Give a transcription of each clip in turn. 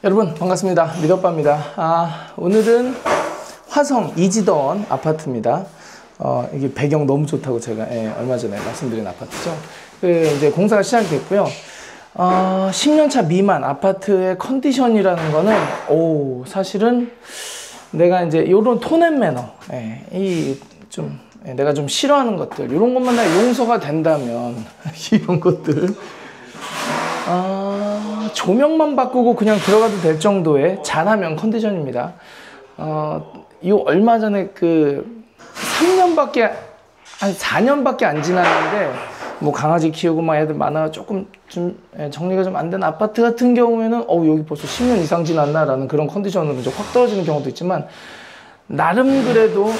여러분 반갑습니다. 미더빠입니다. 오늘은 화성 이지더원 아파트입니다. 이게 배경 너무 좋다고 제가 얼마 전에 말씀드린 아파트죠. 이제 공사가 시작됐고요. 10년차 미만 아파트의 컨디션이라는 거는 사실은 내가 이제 요런 톤앤 매너, 내가 좀 싫어하는 것들, 이런 것만 다 용서가 된다면 이런 것들 조명만 바꾸고 그냥 들어가도 될 정도의 잘하면 컨디션입니다. 요 얼마 전에 한 4년밖에 안 지났는데 뭐 강아지 키우고 막 애들 많아 조금 좀 정리가 좀 안 된 아파트 같은 경우에는 여기 벌써 10년 이상 지났나 라는 그런 컨디션으로 이제 확 떨어지는 경우도 있지만, 나름 그래도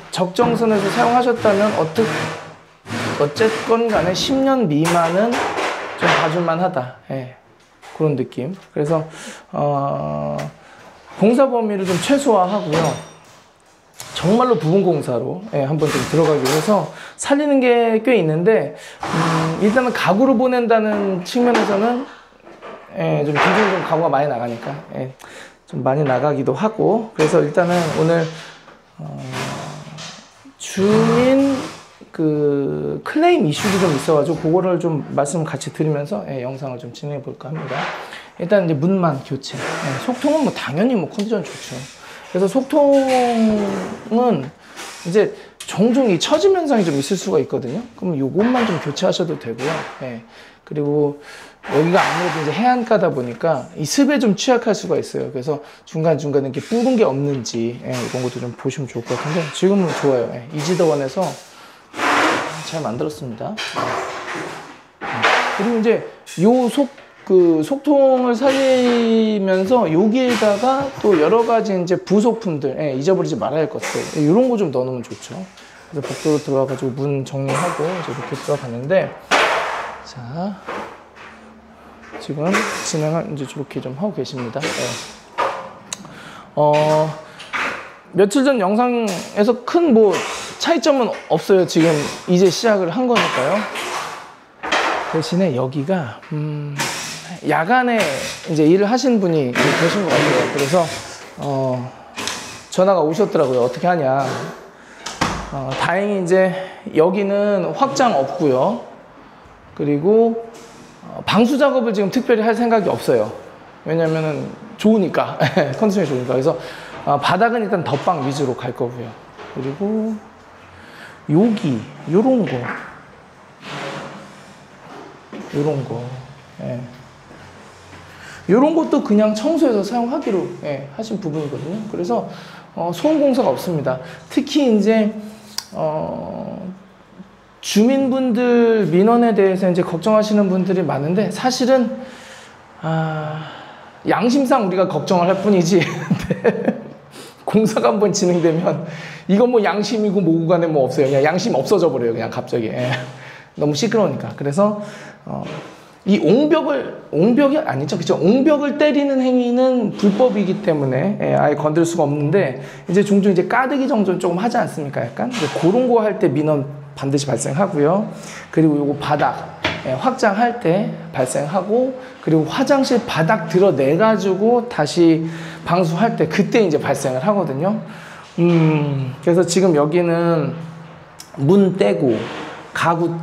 적정선에서 사용하셨다면 어쨌건 간에 10년 미만은 좀 봐줄만 하다, 그런 느낌. 그래서 공사 범위를 좀 최소화하고요, 정말로 부분 공사로 한번 좀 들어가기 위해서 살리는 게 꽤 있는데, 일단은 가구로 보낸다는 측면에서는 좀 비중이 좀 가구가 많이 나가니까 좀 많이 나가기도 하고, 그래서 일단은 오늘 주민 클레임 이슈도 좀 있어가지고 그거를 좀 말씀을 같이 드리면서 영상을 좀 진행해 볼까 합니다. 일단 이제 문만 교체, 속통은 뭐 당연히 뭐 컨디션 좋죠. 그래서 속통은 이제 종종 이 처짐 현상이 좀 있을 수가 있거든요. 그럼 요것만 좀 교체하셔도 되고요. 그리고 여기가 아무래도 이제 해안가다 보니까 이 습에 좀 취약할 수가 있어요. 그래서 중간중간에 이렇게 뿌른 게 없는지 이런 것도 좀 보시면 좋을 것 같은데, 지금은 좋아요. 이지더원에서 잘 만들었습니다. 그리고 이제 요 속통을 살리면서 여기에다가 또 여러 가지 이제 부속품들, 잊어버리지 말아야 할 것들, 이런 거 좀 넣어놓으면 좋죠. 그래서 복도로 들어가가지고 문 정리하고 이제 이렇게 들어갔는데, 자, 지금 진행을 이제 저렇게 좀 하고 계십니다. 며칠 전 영상에서 큰 뭐 차이점은 없어요. 지금 이제 시작을 한 거니까요. 대신에 여기가 야간에 이제 일을 하신 분이 계신 것 같아요. 그래서 전화가 오셨더라고요. 어떻게 하냐. 다행히 이제 여기는 확장 없고요. 그리고 방수 작업을 지금 특별히 할 생각이 없어요. 왜냐면은 좋으니까 컨디션이 좋으니까. 그래서 바닥은 일단 덧방 위주로 갈 거고요. 그리고 여기 요런 거 요런 것도 그냥 청소해서 사용하기로 하신 부분이거든요. 그래서 소음 공사가 없습니다. 특히 이제 주민분들 민원에 대해서 이제 걱정하시는 분들이 많은데, 사실은 양심상 우리가 걱정을 할 뿐이지 공사가 한번 진행되면 이건 뭐 양심이고 뭐고 간에 뭐 없어요. 그냥 양심 없어져 버려요. 그냥 갑자기. 너무 시끄러우니까. 그래서 이 옹벽이 아니죠. 그죠? 옹벽을 때리는 행위는 불법이기 때문에 아예 건들 수가 없는데, 이제 종종 이제 까드기 정도는 조금 하지 않습니까? 약간 그런 거 할 때 민원 반드시 발생하고요. 그리고 요거 바닥 확장할 때 발생하고, 그리고 화장실 바닥 드러내 가지고 다시 방수할 때 그때 이제 발생을 하거든요. 그래서 지금 여기는 문 떼고 가구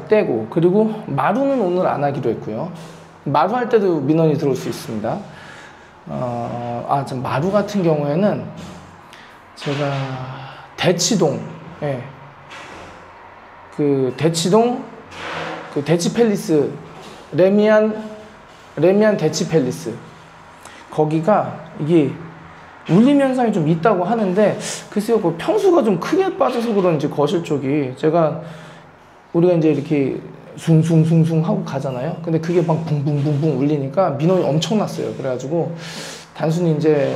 떼고, 그리고 마루는 오늘 안 하기로 했고요. 마루 할 때도 민원이 들어올 수 있습니다. 마루 같은 경우에는 제가 대치동, 대치팰리스, 레미안 대치팰리스, 거기가 이게 울림 현상이 좀 있다고 하는데, 글쎄요, 그 평수가 좀 크게 빠져서 그런지 거실 쪽이, 우리가 이제 이렇게 숭숭숭숭 하고 가잖아요. 근데 그게 막 붕붕붕붕 울리니까 민원이 엄청났어요. 그래가지고 단순히 이제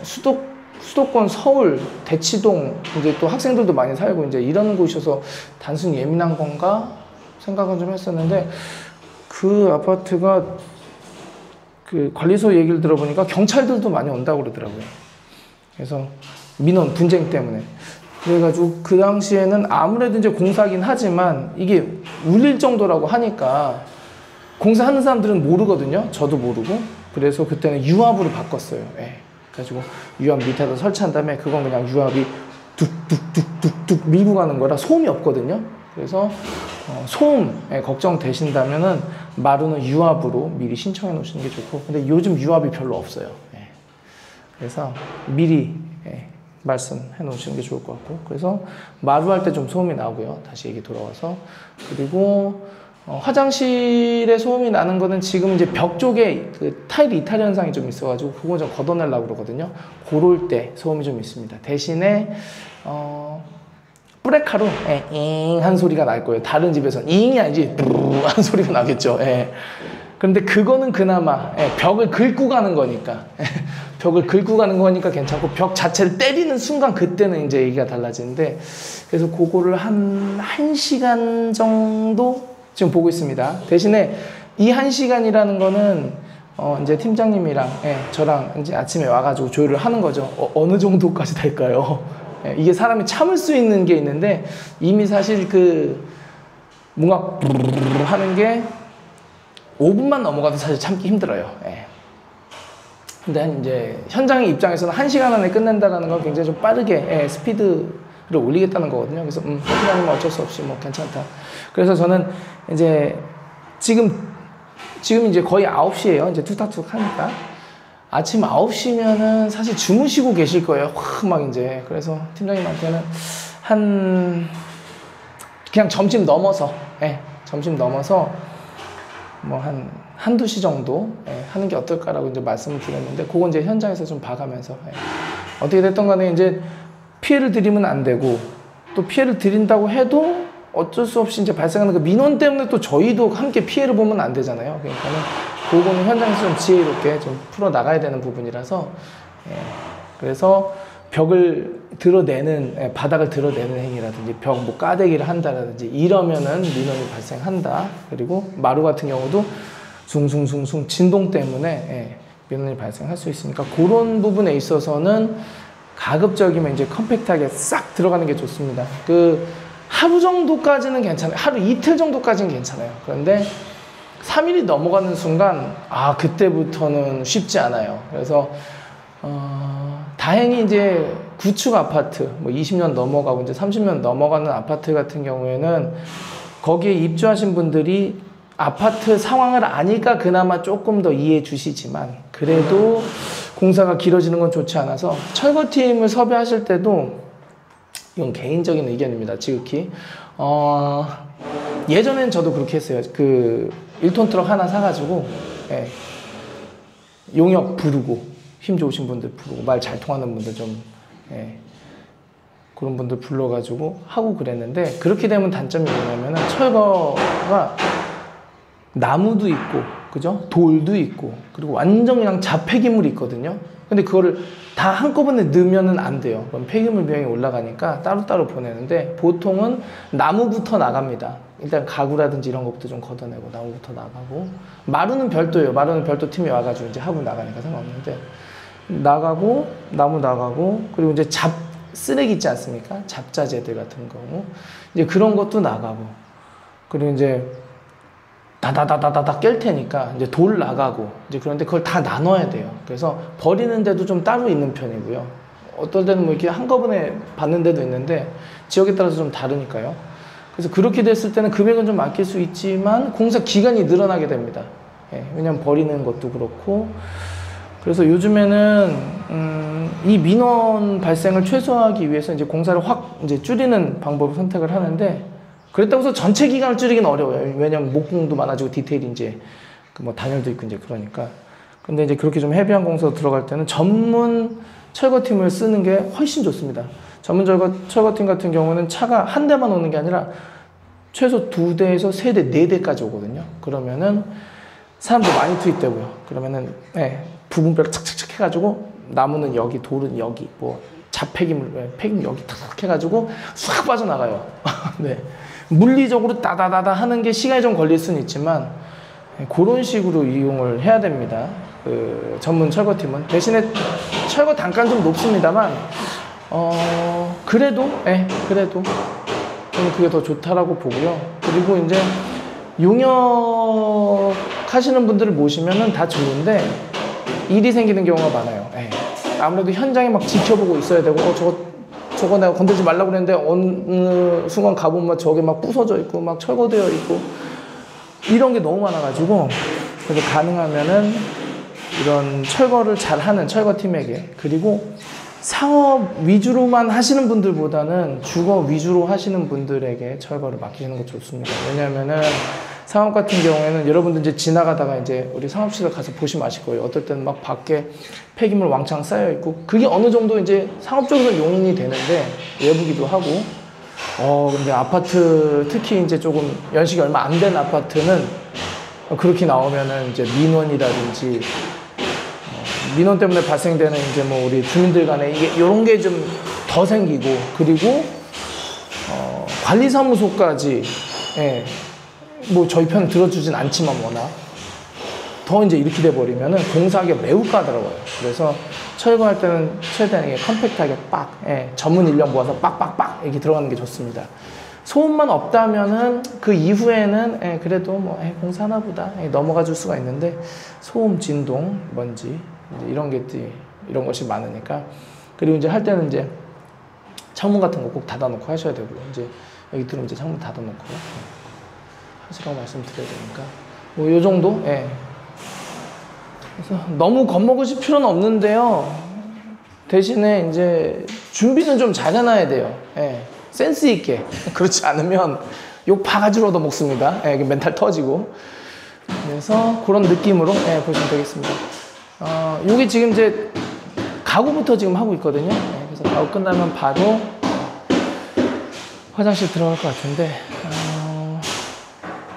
수도권 서울 대치동, 이제 또 학생들도 많이 살고 이제 이런 곳이어서 단순히 예민한 건가 생각은 좀 했었는데, 그 아파트가 그 관리소 얘기를 들어보니까 경찰들도 많이 온다고 그러더라고요. 그래서 민원 분쟁 때문에. 그래가지고 그 당시에는 아무래도 이제 공사긴 하지만 이게 울릴 정도라고 하니까 공사하는 사람들은 모르거든요. 저도 모르고. 그래서 그때는 유압으로 바꿨어요. 예. 그래가지고 유압 밑에다 설치한 다음에 그건 그냥 유압이 뚝뚝뚝뚝뚝 밀고 가는 거라 소음이 없거든요. 그래서 소음 걱정되신다면은 마루는 유압으로 미리 신청해 놓으시는 게 좋고, 근데 요즘 유압이 별로 없어요. 예. 그래서 미리 말씀해 놓으시는 게 좋을 것 같고, 그래서 마루할 때 좀 소음이 나고요. 다시 얘기 돌아와서. 그리고 화장실에 소음이 나는 거는 지금 이제 벽 쪽에 그 타일 이탈 현상이 좀 있어가지고 그거 좀 걷어내려고 그러거든요. 그럴 때 소음이 좀 있습니다. 대신에 브레카로 잉한 소리가 날 거예요. 다른 집에서는 잉이 아니지 한 소리가 나겠죠. 그런데 그거는 그나마 벽을 긁고 가는 거니까 벽을 긁고 가는 거니까 괜찮고, 벽 자체를 때리는 순간 그때는 이제 얘기가 달라지는데, 그래서 그거를 한 1시간 정도 지금 보고 있습니다. 대신에 이 1시간이라는 거는 이제 팀장님이랑 저랑 이제 아침에 와가지고 조율을 하는 거죠. 어느 정도까지 될까요? 이게 사람이 참을 수 있는 게 있는데, 이미 사실 그 뭔가 하는 게 5분만 넘어가도 사실 참기 힘들어요. 근데 이제 현장의 입장에서는 1시간 안에 끝낸다는 건 굉장히 좀 빠르게 스피드를 올리겠다는 거거든요. 그래서 팀장님은 어쩔 수 없이 뭐 괜찮다. 그래서 저는 이제 지금 이제 거의 9시예요. 이제 툭탁툭 하니까. 아침 9시면은 사실 주무시고 계실 거예요. 확 막 이제. 그래서 팀장님한테는 그냥 점심 넘어서, 점심 넘어서 뭐 한두 시 정도 하는 게 어떨까라고 이제 말씀을 드렸는데, 그건 이제 현장에서 좀 봐가면서 어떻게 됐든 간에 이제 피해를 드리면 안 되고, 또 피해를 드린다고 해도 어쩔 수 없이 이제 발생하는 그 민원 때문에 또 저희도 함께 피해를 보면 안 되잖아요. 그러니까는 그거는 현장에서 좀 지혜롭게 좀 풀어 나가야 되는 부분이라서, 그래서 벽을 드러내는, 바닥을 드러내는 행위라든지 벽 뭐 까대기를 한다라든지 이러면은 민원이 발생한다. 그리고 마루 같은 경우도 숭숭숭숭 진동 때문에 민원이 발생할 수 있으니까, 그런 부분에 있어서는 가급적이면 이제 컴팩트하게 싹 들어가는 게 좋습니다. 그 하루 정도까지는 괜찮아요. 하루 이틀 정도까지는 괜찮아요. 그런데 3일이 넘어가는 순간 그때부터는 쉽지 않아요. 그래서 다행히 이제 구축 아파트 뭐 20년 넘어가고 이제 30년 넘어가는 아파트 같은 경우에는 거기에 입주하신 분들이 아파트 상황을 아니까 그나마 조금 더 이해해 주시지만, 그래도 공사가 길어지는 건 좋지 않아서 철거팀을 섭외하실 때도, 이건 개인적인 의견입니다. 지극히 예전엔 저도 그렇게 했어요. 그 1톤 트럭 하나 사가지고 용역 부르고, 힘 좋으신 분들 부르고, 말 잘 통하는 분들 좀 그런 분들 불러가지고 하고 그랬는데, 그렇게 되면 단점이 뭐냐면은 철거가 나무도 있고, 그죠? 돌도 있고, 그리고 완전 그냥 자폐기물이 있거든요. 근데 그거를 다 한꺼번에 넣으면은 안 돼요. 그럼 폐기물 비용이 올라가니까 따로따로 보내는데, 보통은 나무부터 나갑니다. 일단 가구라든지 이런 것부터 좀 걷어내고 나무부터 나가고, 마루는 별도예요. 마루는 별도 팀이 와가지고 이제 하고 나가니까 상관없는데, 나가고 나무 나가고, 그리고 이제 쓰레기 있지 않습니까? 잡자재들 같은 경우 이제 그런 것도 나가고, 그리고 이제 다다다다다다 깰 테니까 이제 돌 나가고, 이제 그런데 그걸 다 나눠야 돼요. 그래서 버리는 데도 좀 따로 있는 편이고요. 어떨 때는 뭐 이렇게 한꺼번에 받는 데도 있는데 지역에 따라서 좀 다르니까요. 그래서 그렇게 됐을 때는 금액은 좀 아낄 수 있지만 공사 기간이 늘어나게 됩니다. 왜냐면 버리는 것도 그렇고. 그래서 요즘에는 이 민원 발생을 최소화하기 위해서 이제 공사를 확 이제 줄이는 방법을 선택을 하는데, 그랬다고 해서 전체 기간을 줄이기는 어려워요. 왜냐면 목공도 많아지고 디테일이 이제 뭐 단열도 있고 이제 그러니까. 근데 이제 그렇게 좀 헤비한 공사 들어갈 때는 전문 철거팀을 쓰는 게 훨씬 좋습니다. 전문 철거팀 같은 경우는 차가 한 대만 오는 게 아니라 최소 2대에서 3대, 4대까지 오거든요. 그러면은 사람도 많이 투입되고요. 그러면은 부분별로 착착착 해가지고, 나무는 여기, 돌은 여기, 뭐 폐기물 여기 탁탁 해가지고 싹 빠져나가요. 네. 물리적으로 따다다다 하는 게 시간이 좀 걸릴 수는 있지만 그런 식으로 이용을 해야 됩니다. 그 전문 철거팀은. 대신에 철거 단가는 좀 높습니다만 그래도 저는 그게 더 좋다라고 보고요. 그리고 이제 용역 하시는 분들을 모시면은 다 좋은데 일이 생기는 경우가 많아요. 예. 아무래도 현장에 막 지켜보고 있어야 되고 저거 내가 건들지 말라고 그랬는데 어느 순간 가보면 저게 막 부서져 있고 막 철거되어 있고 이런 게 너무 많아가지고 그래서 가능하면은 이런 철거를 잘하는 철거팀에게 그리고 상업 위주로만 하시는 분들보다는 주거 위주로 하시는 분들에게 철거를 맡기시는 거 좋습니다. 왜냐하면은 상업 같은 경우에는 여러분들 이제 지나가다가 이제 우리 상업시설 가서 보시면 아실 거예요. 어떨 때는 막 밖에 폐기물 왕창 쌓여 있고 그게 어느 정도 이제 상업적으로 용인이 되는데 외부기도 하고 근데 아파트 특히 이제 조금 연식이 얼마 안 된 아파트는 그렇게 나오면은 이제 민원이라든지 민원 때문에 발생되는 이제 뭐 우리 주민들 간에 이게 요런 게 좀 더 생기고 그리고 관리사무소까지 예. 뭐 저희 편 들어주진 않지만 워낙 더 이제 이렇게 돼버리면은 공사하기가 매우 까다로워요. 그래서 철거할 때는 최대한 이게 컴팩트하게 빡 전문 인력 모아서 빡빡빡 이렇게 들어가는 게 좋습니다. 소음만 없다면은 그 이후에는 그래도 뭐 공사하나 보다 넘어가 줄 수가 있는데 소음, 진동, 먼지 이런 것이 많으니까 그리고 이제 할 때는 이제 창문 같은 거 꼭 닫아놓고 하셔야 되고요. 이제 여기 들어오면 이제 창문 닫아놓고 하시라고 말씀드려야 되니까 뭐 요 정도. 그래서 너무 겁먹으실 필요는 없는데요. 대신에 이제 준비는 좀 잘 해놔야 돼요. 센스 있게. 그렇지 않으면 욕 바가지로 얻어먹습니다. 멘탈 터지고. 그래서 그런 느낌으로 보시면 되겠습니다. 여기 지금 이제 가구부터 지금 하고 있거든요. 그래서 가구 끝나면 바로 화장실 들어갈 것 같은데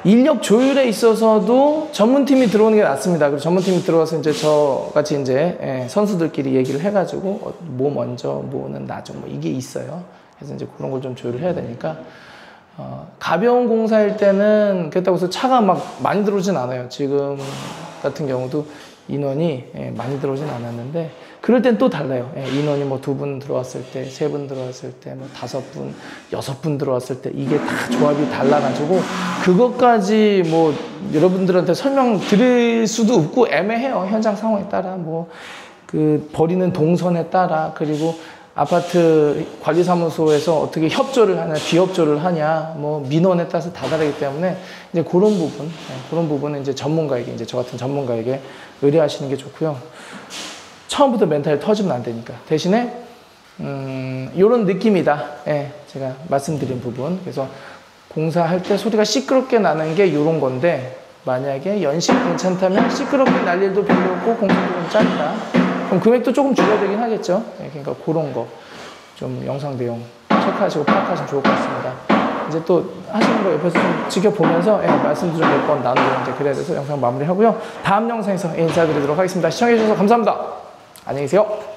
인력 조율에 있어서도 전문팀이 들어오는 게 낫습니다. 그리고 전문팀이 들어와서 이제 저같이 이제 선수들끼리 얘기를 해가지고 뭐 먼저, 뭐는 나중, 뭐 이게 있어요. 그래서 이제 그런 걸 좀 조율을 해야 되니까 가벼운 공사일 때는 그렇다고 해서 차가 막 많이 들어오진 않아요. 지금 같은 경우도 인원이 많이 들어오진 않았는데 그럴 땐 또 달라요. 인원이 뭐 2분 들어왔을 때, 3분 들어왔을 때, 뭐 5분, 6분 들어왔을 때 이게 다 조합이 달라가지고 그것까지 뭐 여러분들한테 설명드릴 수도 없고 애매해요. 현장 상황에 따라 뭐 그 버리는 동선에 따라 그리고 아파트 관리사무소에서 어떻게 협조를 하냐, 비협조를 하냐, 뭐 민원에 따라서 다 다르기 때문에 이제 그런 부분은 이제 전문가에게 이제 저 같은 전문가에게 의뢰하시는 게 좋고요. 처음부터 멘탈이 터지면 안 되니까. 대신에 요런 느낌이다. 제가 말씀드린 부분. 그래서 공사할 때 소리가 시끄럽게 나는 게 요런 건데 만약에 연식 괜찮다면 시끄럽게 날 일도 별로 없고 공사도 좀 짧다. 그럼 금액도 조금 줄여야 되긴 하겠죠. 그러니까 그런 거 좀 영상 내용 체크하시고 파악하시면 좋을 것 같습니다. 이제 또 하시는 거 옆에서 좀 지켜보면서 말씀도 좀 몇 번 나누고 이제 그래야 돼서 영상 마무리하고요. 다음 영상에서 인사드리도록 하겠습니다. 시청해주셔서 감사합니다. 안녕히 계세요.